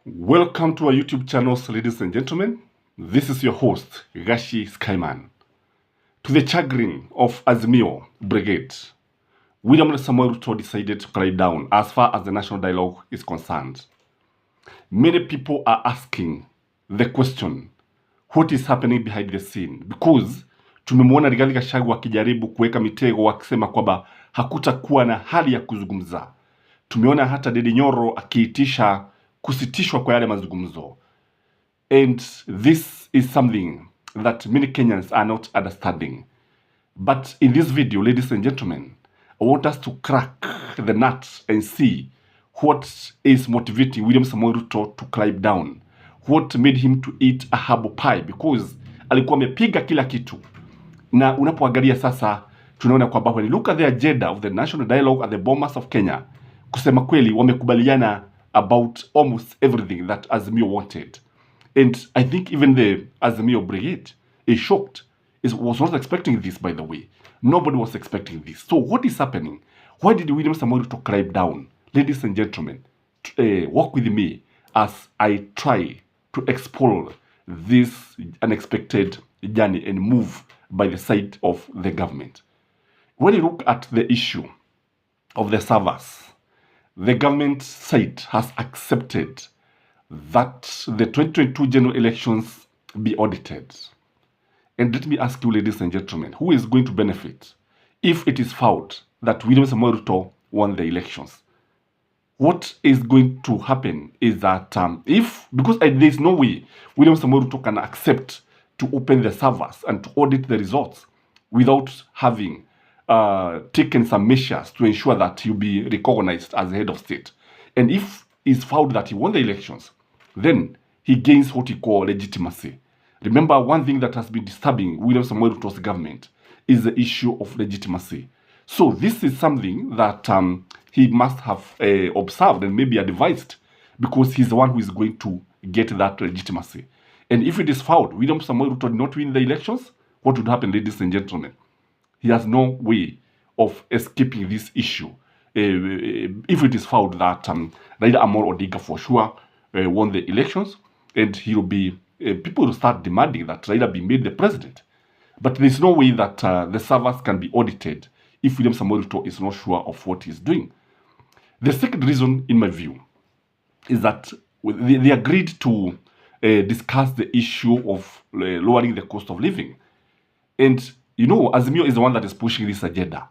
Welcome to our YouTube channels, ladies and gentlemen. This is your host, Gashi Skyman. To the chagrin of Azimio Brigade, William Samuel Ruto decided to cry down as far as the national dialogue is concerned. Many people are asking the question, what is happening behind the scene? Because tumemwona Rigathi Gachagua akijaribu kuweka mitego akisema kwamba hakutakuwa na hali ya kuzungumza. Tumeona hata Dedi Nyoro akiitisha kusitishwa kwa yale mazungumzo. And this is something that many Kenyans are not understanding. But in this video, ladies and gentlemen, I want us to crack the nut and see what is motivating William Samoei Ruto to climb down. What made him to eat a herbal pie, because alikuwa amepiga kila kitu. Na unapoangalia sasa, tunaona kwamba when you look at the agenda of the national dialogue at the Bomas of Kenya, kusema kweli wamekubaliana about almost everything that Azimio wanted. And I think even the Azimio Brigade is shocked. It was not expecting this, by the way. Nobody was expecting this. So what is happening? Why did William Samoei Ruto climb down? Ladies and gentlemen, walk with me as I try to explore this unexpected journey and move by the side of the government. When you look at the issue of the servers, the government side has accepted that the 2022 general elections be audited. And let me ask you, ladies and gentlemen, who is going to benefit if it is found that William Samoei Ruto won the elections? What is going to happen is that because there is no way William Samoei Ruto can accept to open the servers and to audit the results without having taken some measures to ensure that he'll be recognized as the head of state. And if it's found that he won the elections, then he gains what he call legitimacy. Remember, one thing that has been disturbing William Samoei Ruto's government is the issue of legitimacy. So this is something that he must have observed and maybe advised, because he's the one who is going to get that legitimacy. And if it is found William Samoei Ruto did not win the elections, what would happen, ladies and gentlemen? He has no way of escaping this issue. If it is found that Raila ODINGA for sure won the elections, and he will be, people will start demanding that Raila be made the president. But there's no way that the servers can be audited if William Samoei Ruto is not sure of what he's doing. The second reason, in my view, is that they agreed to discuss the issue of lowering the cost of living. And, you know, Azimio is the one that is pushing this agenda.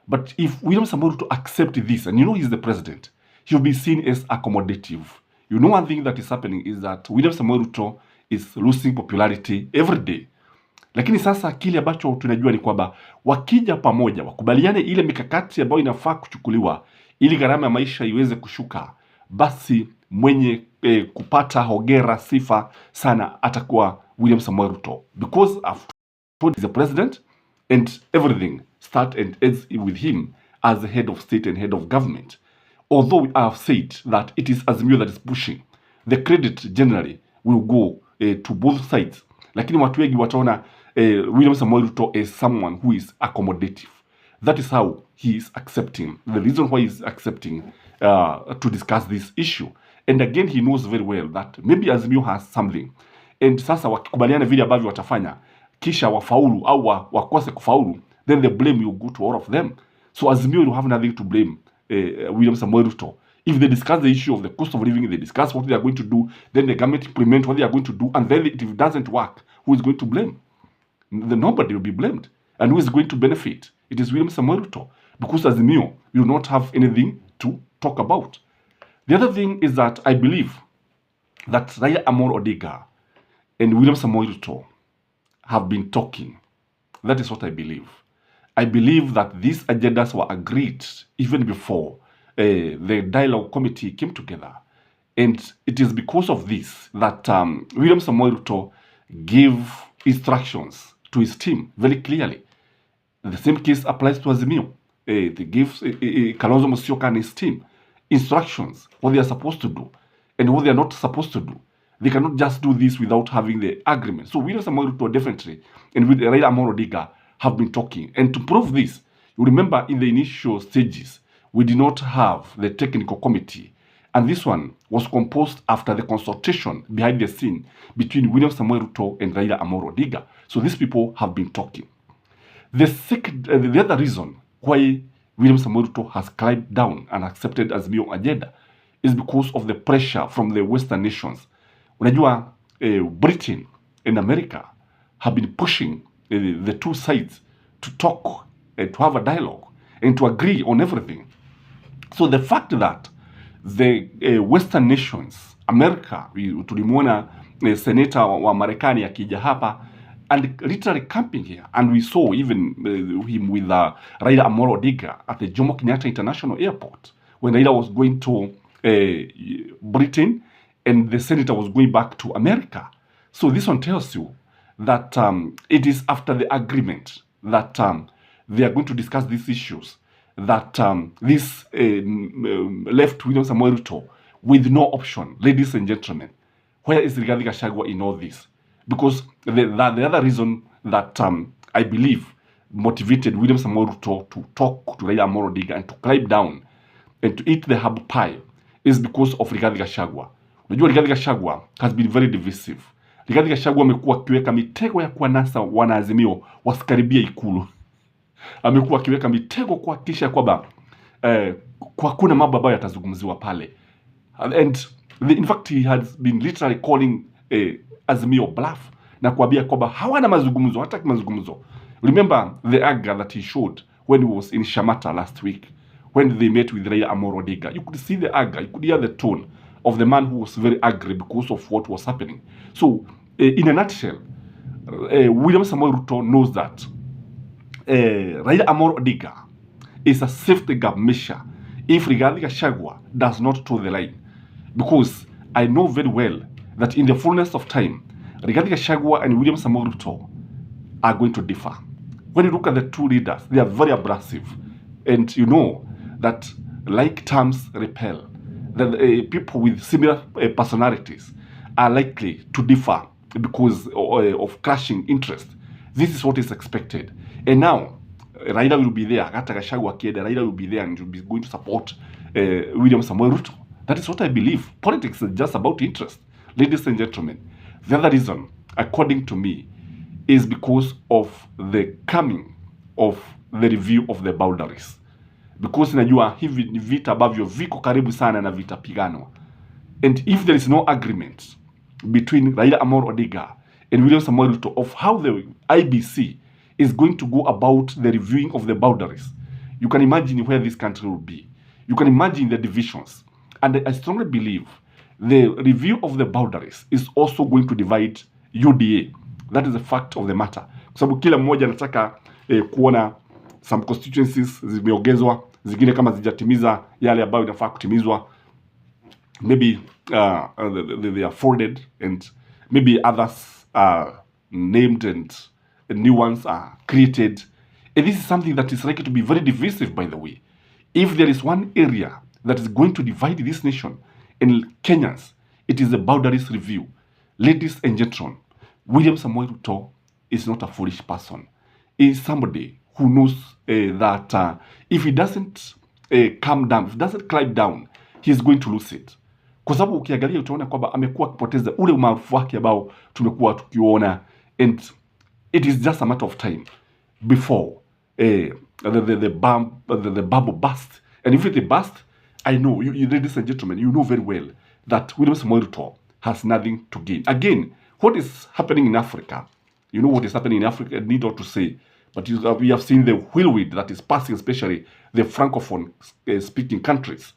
But if William Samoei Ruto accepts this, and you know he's the president, he'll be seen as accommodative. You know, one thing that is happening is that William Samoei Ruto is losing popularity every day. Lakini sasa kile ambacho tunajua ni kwamba wakija pamoja, wakubaliane ile mikakati ambayo inafaa kuchukuliwa ili gharama ya maisha iweze kushuka, basi mwenye kupata hongera sifa sana atakuwa William Samoei Ruto, because after he's the president and everything starts and ends with him as the head of state and head of government. Although I have said that it is Azimio that is pushing, the credit generally will go to both sides. Lakini watu wengi wataona William Samoei Ruto is someone who is accommodative. That is how he is accepting. The reason why he is accepting to discuss this issue. And again, he knows very well that maybe Azimio has something. And sasa wakikubaliana vile ambavyo watafanya, kisha wafaulu au wakose kufaulu, then the blame will go to all of them. So Azimio will have nothing to blame William Samoei Ruto. If they discuss the issue of the cost of living, they discuss what they are going to do, then the government implement what they are going to do, and then if it doesn't work, who is going to blame? Nobody will be blamed. And who is going to benefit? It is William Samoei Ruto, because Azimio will not have anything to talk about. The other thing is that I believe that Raila ODINGA and William Samoei Ruto have been talking. That is what I believe. I believe that these agendas were agreed even before the dialogue committee came together. And it is because of this that William Samoei Ruto gave instructions to his team very clearly. The same case applies to Azimio. They give Kalonzo Musyoka and his team instructions, what they are supposed to do and what they are not supposed to do. They cannot just do this without having the agreement. So William Samoei Ruto definitely, and with Raila ODINGA, have been talking. And to prove this, you remember in the initial stages, we did not have the technical committee And this one was composed after the consultation behind the scene between William Samoei Ruto and Raila ODINGA. So these people have been talking. The other reason why William Samoei Ruto has climbed down and accepted Azimio agenda is because of the pressure from the Western nations. Unajua, Britain and America have been pushing the two sides to talk, to have a dialogue, and to agree on everything. So the fact that the Western nations, America, tulimwona senator wa Marekani akija hapa and literally camping here, and we saw even him with Raila ODINGA at the Jomo Kenyatta International Airport when Raila was going to Britain and the senator was going back to America. So this one tells you that it is after the agreement that they are going to discuss these issues that this left William Samoei Ruto with no option. Ladies and gentlemen, where is Rigathi Gachagua in all this? Because the other reason that I believe motivated William Samoei Ruto to talk to Raila ODINGA and to climb down and to eat the herb pie is because of Rigathi Gachagua. Unajua Rigathi Gachagua has been very divisive. Rigathi Gachagua amekuwa akiweka mitego ya kuwanasa wanaazimio wasikaribia ikulu. Amekuwa akiweka mitego kuhakikisha kwamba kwa kuna mambo ambayo yatazungumziwa pale. And in fact he has been literally calling Azimio bluff na kuambia kwamba hawana mazungumzo, hataki mazungumzo. Remember the anger that he showed when he was in Shamata last week, when they met with Raila ODINGA. You could see the anger, you could hear the tone of the man who was very angry because of what was happening. So in a nutshell, William Samoei Ruto knows that Raila ODINGA is a safety gap measure if Rigathi Gachagua does not toe the line. Because I know very well that in the fullness of time, Rigathi Gachagua and William Samoei Ruto are going to differ. When you look at the two leaders, they are very abrasive. And you know that like terms repel, that people with similar personalities are likely to differ because of clashing interest. This is what is expected. And now, Raila will be there. Hata Gachagua akienda, Raila will be there and will be going to support William Samoei Ruto. That is what I believe. Politics is just about interest. Ladies and gentlemen, the other reason, according to me, is because of the coming of the review of the boundaries. Because najua hivi ni vita ambavyo viko karibu sana na vita piganwa. And if there is no agreement between Raila ODINGA and William Samoei Ruto of how the IBC is going to go about the reviewing of the boundaries, you can imagine where this country will be. You can imagine the divisions. And I strongly believe the review of the boundaries is also going to divide UDA. That is the fact of the matter. Kwa sababu kila mmoja anataka kuona some constituencies zimeongezwa, zingine kama zijatimiza yale ambayo inafaa kutimizwa. Maybe they are folded and maybe others are named and new ones are created. And this is something that is likely to be very divisive, by the way. If there is one area that is going to divide this nation and Kenyans, it is the boundaries review. Ladies and gentlemen, William Samoei Ruto is not a foolish person. He is somebody who knows that if he doesn't calm down, if he doesn't climb down, he is going to lose it. Kwa sababu ukiangalia utaona kwamba amekuwa akipoteza ule umaarufu wake ambao tumekuwa tukiona, and it is just a matter of time before the bubble burst. And if it burst, I know, you ladies and gentlemen, you know very well that William Samoei Ruto has nothing to gain. Again, what is happening in Africa, you know what is happening in Africa, I need not to say, but we have seen the whirlwind that is passing, especially the Francophone speaking countries.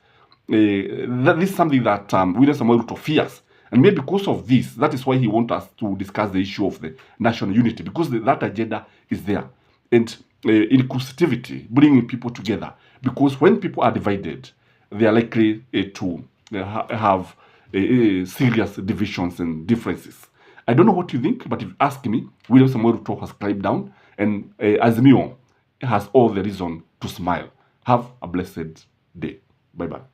That is something that William Samoei Ruto fears. And maybe because of this, that is why he wants us to discuss the issue of the national unity, because that agenda is there. And inclusivity, bringing people together. Because when people are divided, they are likely to have serious divisions and differences. I don't know what you think, but if you ask me, William Samoei Ruto has climbed down, and Azimio has all the reason to smile. Have a blessed day. Bye-bye.